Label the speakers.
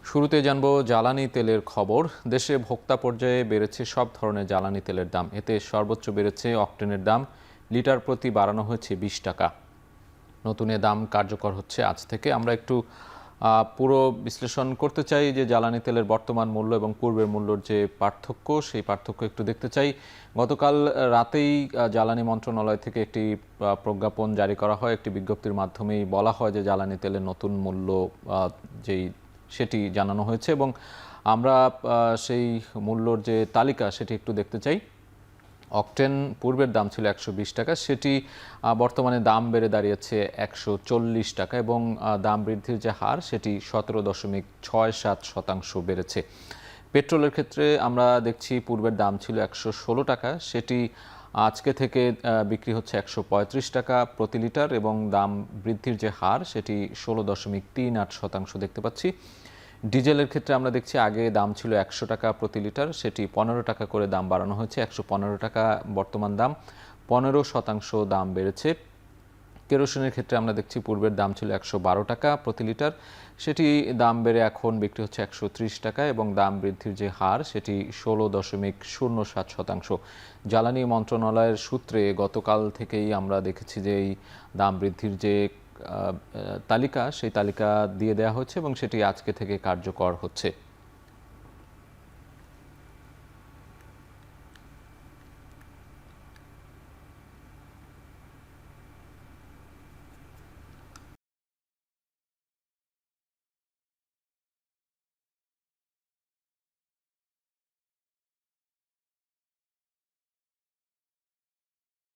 Speaker 1: শুরুতে জানবো জ্বালানি তেলের খবর। দেশে ভোক্তা পর্যায়ে বেড়েছে সব ধরনের জ্বালানি তেলের দাম। এতে সর্বোচ্চ বেড়েছে অকটেনের দাম, লিটার প্রতি বাড়ানো হয়েছে 20 টাকা। নতুন এ দাম কার্যকর হচ্ছে আজ থেকে। আমরা একটু পুরো বিশ্লেষণ করতে চাই যে জ্বালানি তেলের বর্তমান মূল্য এবং পূর্বের মূল্যর যে পার্থক্য, সেই পার্থক্য একটু দেখতে চাই। গতকাল রাতেই জ্বালানি মন্ত্রণালয় থেকে একটি প্রজ্ঞাপন জারি করা হয়। একটি বিজ্ঞপ্তির মাধ্যমেই বলা হয় যে জ্বালানি তেলের নতুন মূল্য যেই সেটি জানানো হয়েছে এবং আমরা সেই মূল্যর যে তালিকা সেটি একটু দেখতে চাই। অকটেন পূর্বের দাম ছিল 120 টাকা, সেটি বর্তমানে দাম বেড়ে দাঁড়িয়েছে 140 টাকা এবং দাম বৃদ্ধির যে হার সেটি 17.67% বেড়েছে। পেট্রোলের ক্ষেত্রে আমরা দেখছি পূর্বের দাম ছিল 116 টাকা, সেটি আজকে থেকে বিক্রি হচ্ছে 135 টাকা প্রতি লিটার এবং দাম বৃদ্ধির যে হার সেটি 16.38% দেখতে পাচ্ছি। ডিজেলের ক্ষেত্রে আমরা দেখছি আগে দাম ছিল 100 টাকা প্রতি লিটার, সেটি 15 টাকা করে দাম বাড়ানো হয়েছে, 115 টাকা বর্তমান দাম, 15% দাম বেড়েছে। কেরোসিনের ক্ষেত্রে আমরা দেখছি পূর্বের দাম ছিল 112 টাকা প্রতি লিটার, সেটি দাম বেড়ে এখন বিক্রি হচ্ছে 130 টাকা এবং দাম বৃদ্ধির যে হার সেটি 16.07%। জ্বালানি মন্ত্রণালয়ের সূত্রে গতকাল থেকেই আমরা দেখেছি যে এই দাম বৃদ্ধির যে তালিকা, সেই তালিকা দিয়ে দেওয়া হচ্ছে এবং সেটি আজকে থেকে কার্যকর হচ্ছে।